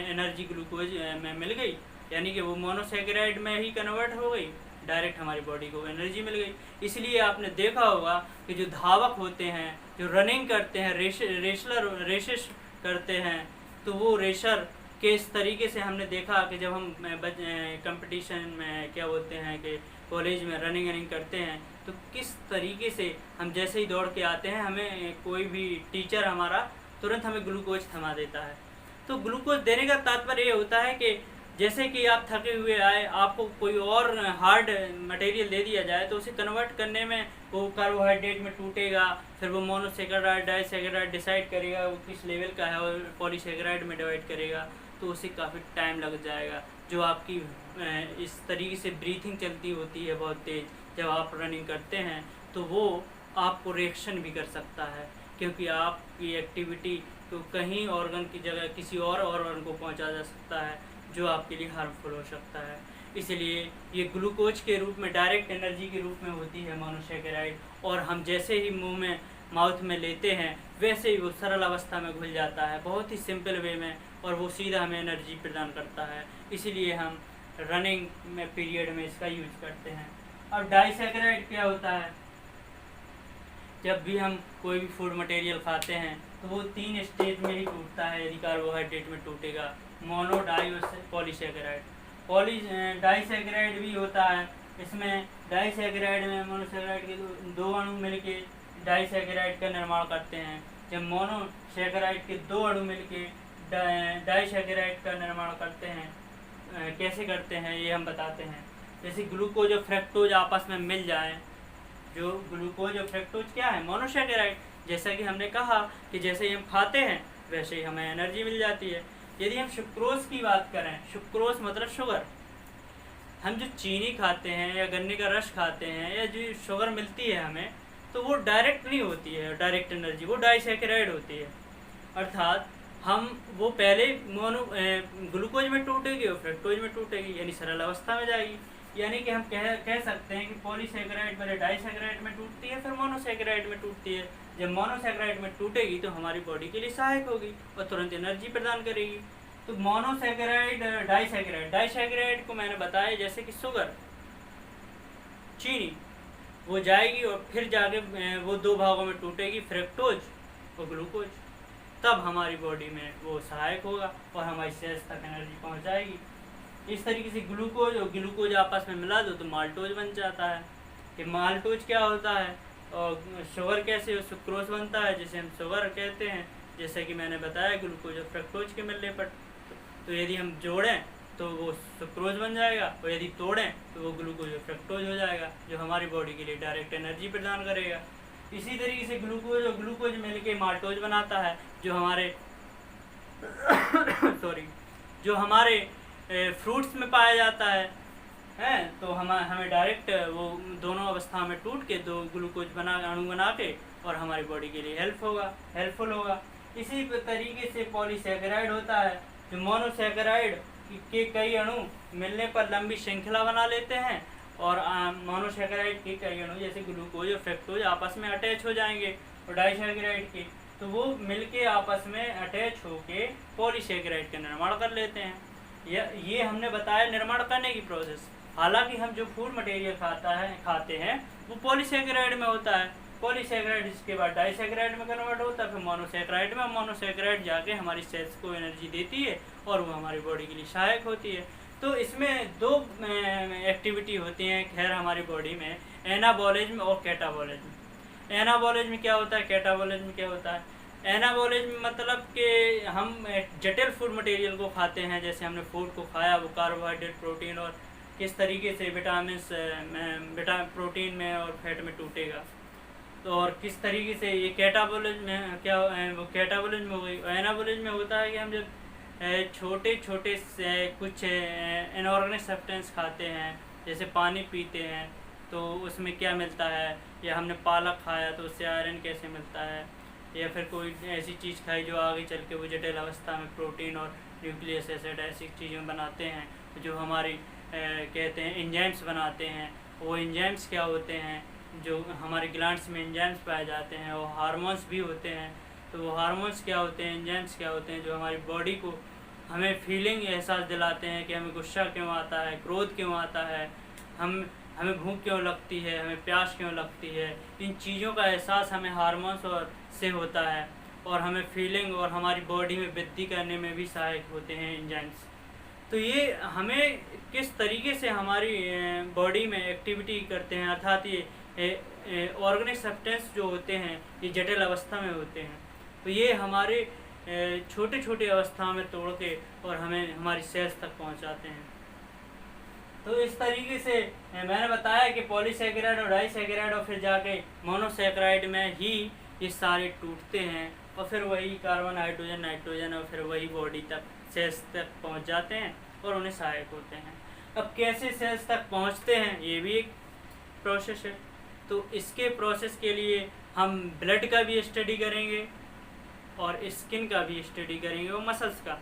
एनर्जी ग्लूकोज में मिल गई, यानी कि वो मोनोसैकेराइड में ही कन्वर्ट हो गई, डायरेक्ट हमारी बॉडी को एनर्जी मिल गई। इसलिए आपने देखा होगा कि जो धावक होते हैं, जो रनिंग करते हैं, रेसेस करते हैं, तो वो रेसर के इस तरीके से हमने देखा कि जब हम कंपटीशन में क्या बोलते हैं कि कॉलेज में रनिंग करते हैं, तो किस तरीके से हम जैसे ही दौड़ के आते हैं, हमें कोई भी टीचर हमारा तुरंत हमें ग्लूकोज थमा देता है। तो ग्लूकोज देने का तात्पर्य ये होता है कि जैसे कि आप थके हुए आए, आपको कोई और हार्ड मटेरियल दे दिया जाए तो उसे कन्वर्ट करने में वो कार्बोहाइड्रेट में टूटेगा, फिर वो मोनोसेकेराइड डाइसेकेराइड डिसाइड करेगा वो किस लेवल का है और पॉलीसेकेराइड में डिवाइड करेगा, तो उसे काफ़ी टाइम लग जाएगा। जो आपकी इस तरीके से ब्रीथिंग चलती होती है बहुत तेज़, जब आप रनिंग करते हैं तो वो आपको रिएक्शन भी कर सकता है, क्योंकि आपकी एक्टिविटी तो कहीं ऑर्गन की जगह किसी और ऑर्गन को पहुंचा जा सकता है, जो आपके लिए हार्मफुल हो सकता है। इसलिए ये ग्लूकोज के रूप में, डायरेक्ट एनर्जी के रूप में होती है मोनोसेकेराइड, और हम जैसे ही मुंह में माउथ में लेते हैं वैसे ही वो सरल अवस्था में घुल जाता है, बहुत ही सिंपल वे में, और वो सीधा हमें एनर्जी प्रदान करता है। इसीलिए हम रनिंग में पीरियड में इसका यूज करते हैं। अब डाइसेकेराइड क्या होता है? जब भी हम कोई भी फूड मटेरियल खाते हैं तो वो 3 स्टेज में ही टूटता है। यदि कार्बोहाइड्रेट में टूटेगा, मोनो, डाई और पॉलीसेकेराइड। डाइसेकेराइड भी होता है। इसमें डाइसेकेराइड में मोनोसेकेराइड के दो अणु मिलके डाइसेकेराइड का निर्माण करते हैं, जब मोनोसेकेराइड के 2 अणु मिलके डाइसेकेराइड का निर्माण करते हैं। कैसे करते हैं ये हम बताते हैं। जैसे ग्लूकोज और फ्रक्टोज आपस में मिल जाएं, जो ग्लूकोज और फ्रक्टोज क्या है? मोनोसेकेराइड। जैसा कि हमने कहा कि जैसे ही हम खाते हैं वैसे ही हमें एनर्जी मिल जाती है। यदि हम सुक्रोज की बात करें, सुक्रोज मतलब शुगर, हम जो चीनी खाते हैं या गन्ने का रस खाते हैं या जो शुगर मिलती है हमें, तो वो डायरेक्ट नहीं होती है डायरेक्ट एनर्जी, वो डाइसेकेराइड होती है। अर्थात हम वो पहले ग्लूकोज में टूटेगी और फ्रक्टोज में टूटेगी, यानी सरल अवस्था में जाएगी। यानी कि हम कह सकते हैं कि पॉलीसेकेराइड पहले डाइसेकेराइड में टूटती है, फिर मोनोसेकेराइड में टूटती है। जब मोनोसेकेराइड में टूटेगी तो हमारी बॉडी के लिए सहायक होगी और तुरंत एनर्जी प्रदान करेगी। तो मोनोसेकेराइड, डाइसेकेराइड को मैंने बताया जैसे कि शुगर, चीनी, वो जाएगी और फिर जाके वो 2 भागों में टूटेगी, फ्रक्टोज और ग्लूकोज। तब हमारी बॉडी में वो सहायक होगा और हमारी सेल्स तक एनर्जी पहुंचाएगी। इस तरीके से ग्लूकोज और ग्लूकोज आपस में मिला दो तो माल्टोज बन जाता है। कि माल्टोज क्या होता है और शुगर कैसे, सुक्रोज बनता है जिसे हम शुगर कहते हैं। जैसे कि मैंने बताया ग्लूकोज और फ्रक्टोज के मिलने पर, तो यदि हम जोड़ें तो वो सुक्रोज बन जाएगा और यदि तोड़ें तो वो ग्लूकोज और फ्रक्टोज हो जाएगा, जो हमारी बॉडी के लिए डायरेक्ट एनर्जी प्रदान करेगा। इसी तरीके से ग्लूकोज और ग्लूकोज मिलके माल्टोज बनाता है, जो हमारे जो हमारे फ्रूट्स में पाया जाता है। तो हमें डायरेक्ट वो दोनों अवस्था में टूट के 2 ग्लूकोज अणु बना के और हमारी बॉडी के लिए हेल्पफुल होगा। इसी तरीके से पॉलीसेकेराइड होता है, जो मोनोसेकेराइड के कई अणु मिलने पर लंबी श्रृंखला बना लेते हैं और मोनोसेकेराइड के कई अणु जैसे ग्लूकोज और फ्रक्टोज आपस में अटैच हो जाएंगे, और डाइसेकेराइड के तो वो मिलके आपस में अटैच होके पॉलीसेकेराइड का निर्माण कर लेते हैं। ये हमने बताया निर्माण करने की प्रोसेस। हालांकि हम जो फूड मटेरियल खाते हैं वो पॉलीसेकेराइड में होता है। पॉलीसेकेराइड इसके बाद डाइसेकेराइड में कन्वर्ट होता है, फिर मोनोसेकेराइड में। मोनोसेकेराइड जाके हमारी सेल्स को एनर्जी देती है और वो हमारी बॉडी के लिए सहायक होती है। तो इसमें 2 एक्टिविटी होती हैं खैर हमारी बॉडी में, एनाबॉलिज्म और कैटाबॉलिज्म। एनाबॉलिज्म क्या होता है, कैटाबॉलिज्म क्या होता है? एनाबॉलिज्म मतलब कि हम जटिल फूड मटेरियल को खाते हैं, जैसे हमने फूड को खाया, वो कार्बोहाइड्रेट, प्रोटीन और किस तरीके से प्रोटीन में और फैट में टूटेगा, तो और किस तरीके से ये कैटाबॉलिज्म में क्या वो कैटाबॉलिज्म हो गई। एनाबॉलिज्म में होता है कि हम जब छोटे छोटे कुछ इनऑर्गेनिक सब्सटेंस खाते हैं, जैसे पानी पीते हैं तो उसमें क्या मिलता है, या हमने पालक खाया तो उससे आयरन कैसे मिलता है, या फिर कोई ऐसी चीज़ खाई जो आगे चल के वो जटिल अवस्था में प्रोटीन और न्यूक्लियस एसिड ऐसी चीज़ें बनाते हैं, जो हमारी कहते हैं एंजाइम्स बनाते हैं। वो एंजाइम्स क्या होते हैं, जो हमारे ग्लैंड्स में एंजाइम्स पाए जाते हैं, वो हार्मोन्स भी होते हैं। तो वो हार्मोन्स क्या होते हैं, एंजाइम्स क्या होते हैं, जो हमारी बॉडी को हमें फीलिंग एहसास दिलाते हैं कि हमें गुस्सा क्यों आता है, क्रोध क्यों आता है, हमें भूख क्यों लगती है, हमें प्यास क्यों लगती है। इन चीज़ों का एहसास हमें हार्मोन्स और से होता है, और हमें फीलिंग और हमारी बॉडी में वृद्धि करने में भी सहायक होते हैं एंजाइम्स। तो ये हमें किस तरीके से हमारी बॉडी में एक्टिविटी करते हैं, अर्थात ये ऑर्गेनिक सब्सटेंस जो होते हैं ये जटिल अवस्था में होते हैं, तो ये हमारे छोटे छोटे अवस्था में तोड़ के और हमें हमारी सेल्स तक पहुंचाते हैं। तो इस तरीके से मैंने बताया कि पॉलीसैकेराइड और डाइसैकेराइड और फिर जाके मोनोसैकेराइड में ही ये सारे टूटते हैं और फिर वही कार्बन, हाइड्रोजन, नाइट्रोजन और फिर वही बॉडी तक, सेल्स तक पहुंच जाते हैं और उन्हें सहायक होते हैं। अब कैसे सेल्स तक पहुंचते हैं, ये भी एक प्रोसेस है। तो इसके प्रोसेस के लिए हम ब्लड का भी स्टडी करेंगे और स्किन का भी स्टडी करेंगे और मसल्स का।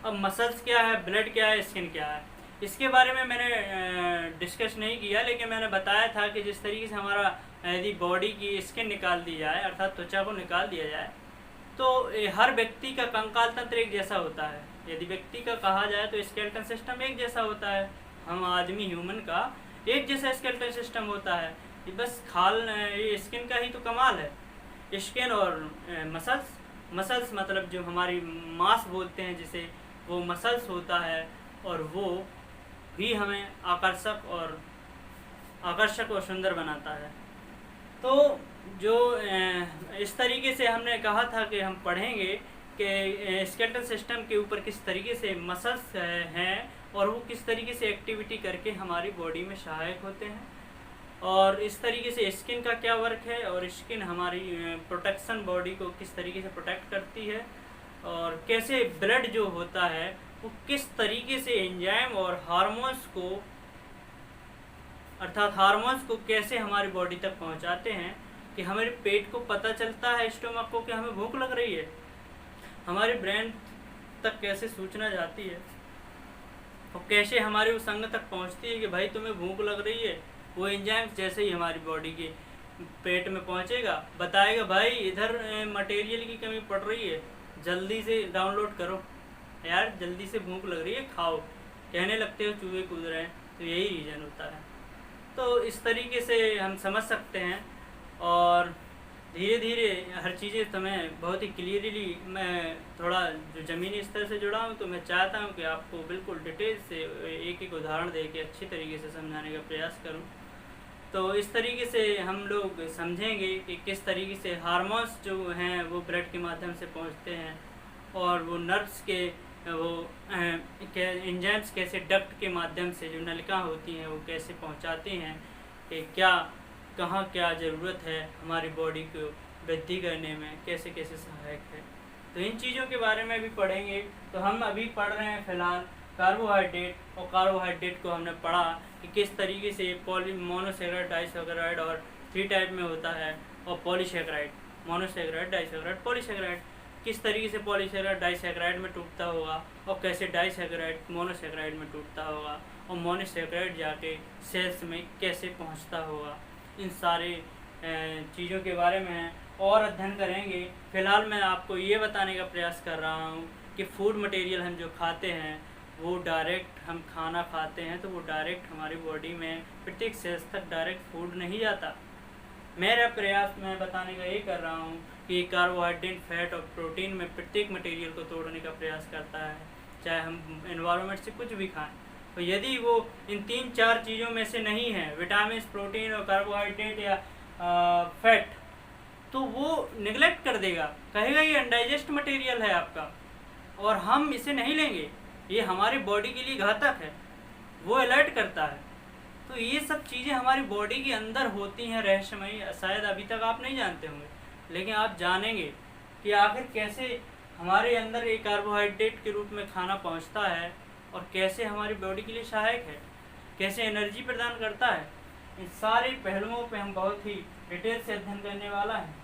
अब मसल्स क्या है, ब्लड क्या है, स्किन क्या है, इसके बारे में मैंने डिस्कस नहीं किया, लेकिन मैंने बताया था कि जिस तरीके से हमारा यदि बॉडी की स्किन निकाल दी जाए, अर्थात त्वचा को निकाल दिया जाए, तो हर व्यक्ति का कंकाल तंत्र एक जैसा होता है। यदि व्यक्ति का कहा जाए तो स्केलेटन सिस्टम एक जैसा होता है। हम आदमी ह्यूमन का एक जैसा स्केलेटन सिस्टम होता है। ये बस ये स्किन का ही तो कमाल है। स्किन और मसल्स मतलब जो हमारी मांस बोलते हैं जिसे, वो मसल्स होता है और वो भी हमें आकर्षक और सुंदर बनाता है। तो जो इस तरीके से हमने कहा था कि हम पढ़ेंगे कि स्केलेटल सिस्टम के ऊपर किस तरीके से मसल्स हैं और वो किस तरीके से एक्टिविटी करके हमारी बॉडी में सहायक होते हैं, और इस तरीके से स्किन का क्या वर्क है और स्किन हमारी प्रोटेक्शन, बॉडी को किस तरीके से प्रोटेक्ट करती है, और कैसे ब्लड जो होता है वो किस तरीके से एंजाइम और हार्मोन्स को, अर्थात हार्मोन्स को कैसे हमारी बॉडी तक पहुंचाते हैं कि हमारे पेट को पता चलता है, स्टोमक को, कि हमें भूख लग रही है। हमारे ब्रेन तक कैसे सूचना जाती है और कैसे हमारी उस अंग तक पहुंचती है कि भाई तुम्हें भूख लग रही है। वो एंजाइम जैसे ही हमारी बॉडी के पेट में पहुंचेगा, बताएगा भाई इधर मटेरियल की कमी पड़ रही है, जल्दी से डाउनलोड करो यार, जल्दी से भूख लग रही है, खाओ। कहने लगते हो चूहे कूद रहे हैं, तो यही रीज़न होता है। तो इस तरीके से हम समझ सकते हैं और धीरे धीरे हर चीज़ें तुम्हें बहुत ही क्लियरली, मैं थोड़ा जो ज़मीनी स्तर से जुड़ा हूँ, तो मैं चाहता हूँ कि आपको बिल्कुल डिटेल से एक एक उदाहरण दे के अच्छी तरीके से समझाने का प्रयास करूँ। तो इस तरीके से हम लोग समझेंगे कि किस तरीके से हार्मोन्स जो हैं वो ब्लड के माध्यम से पहुँचते हैं, और वो नर्व्स के वो एंजाइम्स कैसे डक्ट के माध्यम से, जो नलिका होती हैं, वो कैसे पहुंचाती हैं कि कहाँ क्या ज़रूरत है हमारी बॉडी को वृद्धि करने में, कैसे कैसे सहायक है। तो इन चीज़ों के बारे में भी पढ़ेंगे। तो हम अभी पढ़ रहे हैं फ़िलहाल कार्बोहाइड्रेट, और कार्बोहाइड्रेट को हमने पढ़ा कि किस तरीके से मोनोसैकेराइड, डाइसैकेराइड और 3 टाइप में होता है, और पॉलीसैकेराइड, मोनोसैकेराइड, डाइसैकेराइड, पॉलीसैकेराइड, किस तरीके से पॉलीसैकेराइड डाइसैकेराइड में टूटता होगा और कैसे डाइसैकेराइड मोनोसैकेराइड में टूटता होगा, और मोनोसैकेराइड जाके सेल्स में कैसे पहुंचता होगा। इन सारे चीज़ों के बारे में और अध्ययन करेंगे। फ़िलहाल मैं आपको ये बताने का प्रयास कर रहा हूँ कि फूड मटेरियल हम जो खाते हैं वो डायरेक्ट, हम खाना खाते हैं तो वो डायरेक्ट हमारी बॉडी में प्रत्येक सेल्स तक डायरेक्ट फूड नहीं जाता। मेरा प्रयास मैं बताने का ये कर रहा हूँ कि कार्बोहाइड्रेट, फैट और प्रोटीन में प्रत्येक मटेरियल को तोड़ने का प्रयास करता है, चाहे हम एनवायरनमेंट से कुछ भी खाएं। तो यदि वो इन 3-4 चीज़ों में से नहीं है, विटामिन, प्रोटीन और कार्बोहाइड्रेट या फैट, तो वो निगलेक्ट कर देगा, कहेगा ये अनडाइजेस्ट मटेरियल है आपका और हम इसे नहीं लेंगे, ये हमारी बॉडी के लिए घातक है। वो अलर्ट करता है। तो ये सब चीज़ें हमारी बॉडी के अंदर होती हैं, रहस्यमयी, शायद अभी तक आप नहीं जानते होंगे, लेकिन आप जानेंगे कि आखिर कैसे हमारे अंदर एक कार्बोहाइड्रेट के रूप में खाना पहुंचता है और कैसे हमारी बॉडी के लिए सहायक है, कैसे एनर्जी प्रदान करता है। इन सारे पहलुओं पे हम बहुत ही डिटेल से अध्ययन करने वाला है।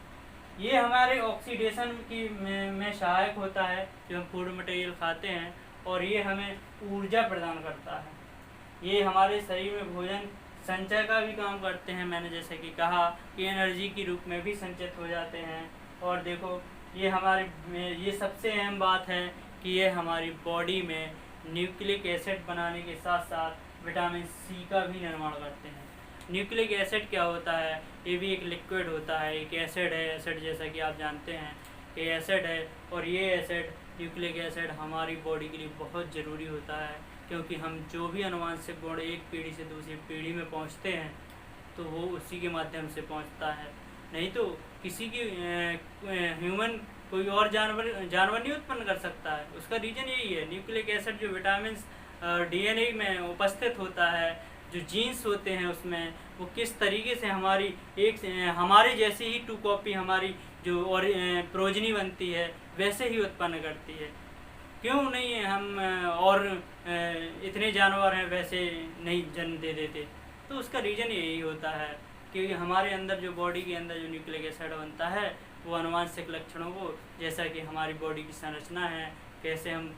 ये हमारे ऑक्सीडेशन की में सहायक होता है जो हम फूड मटेरियल खाते हैं, और ये हमें ऊर्जा प्रदान करता है। ये हमारे शरीर में भोजन संचय का भी काम करते हैं। मैंने जैसे कि कहा कि एनर्जी के रूप में भी संचित हो जाते हैं। और देखो ये सबसे अहम बात है कि ये हमारी बॉडी में न्यूक्लिक एसिड बनाने के साथ साथ विटामिन सी का भी निर्माण करते हैं। न्यूक्लिक एसिड क्या होता है? ये भी एक लिक्विड होता है, एक एसिड है। एसिड जैसा कि आप जानते हैं कि एसिड है, और ये एसिड, न्यूक्लिक एसिड हमारी बॉडी के लिए बहुत ज़रूरी होता है, क्योंकि हम जो भी अनुवांशिक गुण एक पीढ़ी से दूसरी पीढ़ी में पहुंचते हैं तो वो उसी के माध्यम से पहुंचता है। नहीं तो किसी की ह्यूमन कोई और जानवर नहीं उत्पन्न कर सकता है। उसका रीज़न यही है, न्यूक्लिक एसिड जो विटामिन डीएनए में उपस्थित होता है, जो जीन्स होते हैं उसमें, वो किस तरीके से हमारे जैसी ही 2 कॉपी हमारी जो और प्रोजनी बनती है वैसे ही उत्पन्न करती है। क्यों नहीं है हम और इतने जानवर हैं वैसे नहीं जन्म दे देते? तो उसका रीज़न यही होता है कि हमारे अंदर जो बॉडी के अंदर जो न्यूक्लिक एसिड बनता है वो आनुवांशिक लक्षणों को, जैसा कि हमारी बॉडी की संरचना है, कैसे हम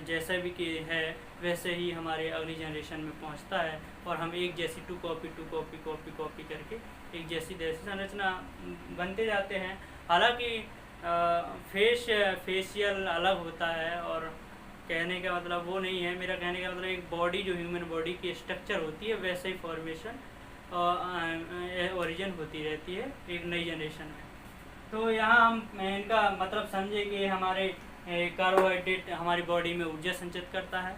जैसा भी कि है वैसे ही हमारे अगली जनरेशन में पहुंचता है और हम एक जैसी 2 कॉपी करके एक जैसी संरचना बनते जाते हैं। हालांकि फेशियल अलग होता है और कहने का मतलब वो नहीं है, मेरा कहने का मतलब एक बॉडी जो ह्यूमन बॉडी की स्ट्रक्चर होती है वैसे ही फॉर्मेशन ओरिजिन होती रहती है एक नई जनरेशन में। तो यहाँ हम इनका मतलब समझे कि हमारे कार्बोहाइड्रेट हमारी बॉडी में ऊर्जा संचित करता है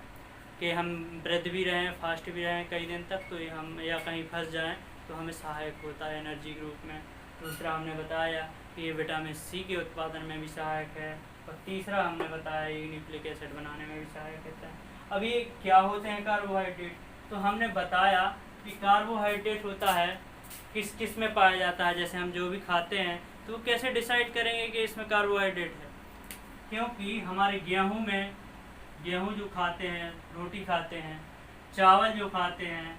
कि हम वृद्ध भी रहें, फास्ट भी रहें कई दिन तक, तो हम या कहीं फंस जाएं तो हमें सहायक होता है एनर्जी के रूप में। दूसरा हमने बताया कि ये विटामिन सी के उत्पादन में भी सहायक है और तीसरा हमने बताया ये न्यूक्लिक एसिड बनाने में भी सहायक होता है। अब ये क्या होते हैं कार्बोहाइड्रेट? तो हमने बताया कि कार्बोहाइड्रेट होता है किस किस में पाया जाता है। जैसे हम जो भी खाते हैं तो कैसे डिसाइड करेंगे कि इसमें कार्बोहाइड्रेट है? क्योंकि हमारे गेहूँ जो खाते हैं, रोटी खाते हैं, चावल जो खाते हैं,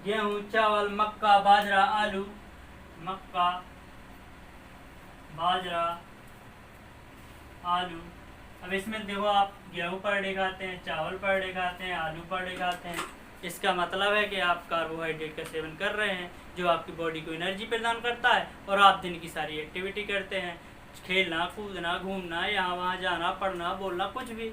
गेहूँ चावल, मक्का, बाजरा, आलू। अब इसमें देखो आप गेहूँ पर डे खाते हैं, चावल पर डे खाते हैं, आलू पर डे खाते हैं, इसका मतलब है कि आप कार्बोहाइड्रेट का सेवन कर रहे हैं जो आपकी बॉडी को एनर्जी प्रदान करता है और आप दिन की सारी एक्टिविटी करते हैं, खेलना, कूदना, घूमना, यहाँ वहाँ जाना, पढ़ना, बोलना, कुछ भी।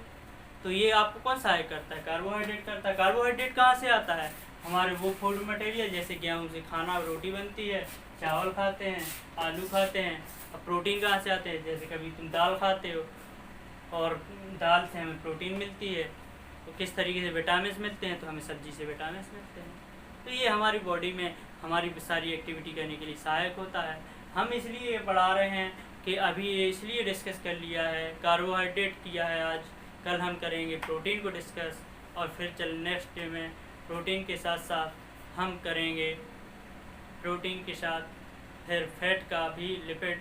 तो ये आपको कौन सहायक करता है? कार्बोहाइड्रेट करता है। कार्बोहाइड्रेट कहाँ से आता है? हमारे वो फूड मटेरियल, जैसे गेहूँ से खाना रोटी बनती है, चावल खाते हैं, आलू खाते हैं। अब प्रोटीन कहाँ से आते हैं? जैसे कभी तुम दाल खाते हो और दाल से हमें प्रोटीन मिलती है। तो किस तरीके से विटामिन मिलते हैं? तो हमें सब्जी से विटामिन मिलते हैं। तो ये हमारी बॉडी में हमारी सारी एक्टिविटी करने के लिए सहायक होता है। हम इसलिए ये पढ़ा रहे हैं कि अभी ये इसलिए डिस्कस कर लिया है, कार्बोहाइड्रेट किया है आज, कल हम करेंगे प्रोटीन को डिस्कस और फिर नेक्स्ट डे में प्रोटीन के साथ साथ हम करेंगे प्रोटीन के साथ फिर फैट का भी, लिपिड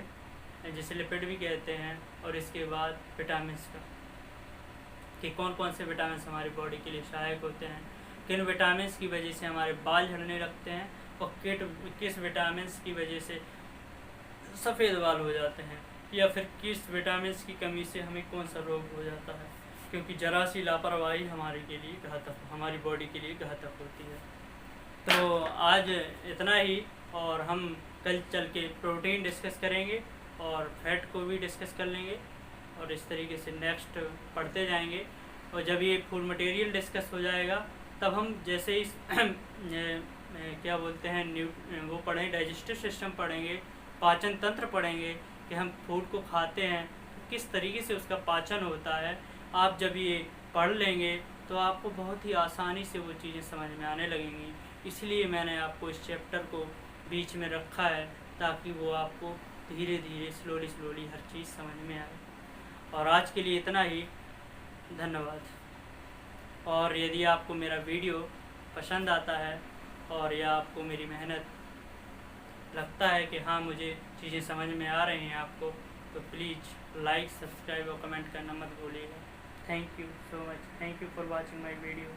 जिसे लिपिड भी कहते हैं, और इसके बाद विटामिन्स का, कि कौन कौन से विटामिन हमारी बॉडी के लिए सहायक होते हैं, किन विटामिन की वजह से हमारे बाल झड़ने लगते हैं और किस विटामिन की वजह से सफ़ेद बाल हो जाते हैं, या फिर किस विटामिन की कमी से हमें कौन सा रोग हो जाता है, क्योंकि ज़रा सी लापरवाही हमारी बॉडी के लिए घातक होती है। तो आज इतना ही, और हम कल चल के प्रोटीन डिस्कस करेंगे और फैट को भी डिस्कस कर लेंगे और इस तरीके से नेक्स्ट पढ़ते जाएंगे। और जब ये फूड मटेरियल डिस्कस हो जाएगा तब हम जैसे इस क्या बोलते हैं वो पढ़ेंगे, डाइजेस्टिव सिस्टम पढ़ेंगे, पाचन तंत्र पढ़ेंगे कि हम फूड को खाते हैं तो किस तरीके से उसका पाचन होता है। आप जब ये पढ़ लेंगे तो आपको बहुत ही आसानी से वो चीज़ें समझ में आने लगेंगी। इसलिए मैंने आपको इस चैप्टर को बीच में रखा है ताकि वो आपको धीरे धीरे स्लोली हर चीज़ समझ में आए। और आज के लिए इतना ही, धन्यवाद। और यदि आपको मेरा वीडियो पसंद आता है और या आपको मेरी मेहनत लगता है कि हाँ मुझे चीज़ें समझ में आ रही हैं आपको, तो प्लीज़ लाइक, सब्सक्राइब और कमेंट करना मत भूलिएगा। Thank you so much. Thank you for watching my video.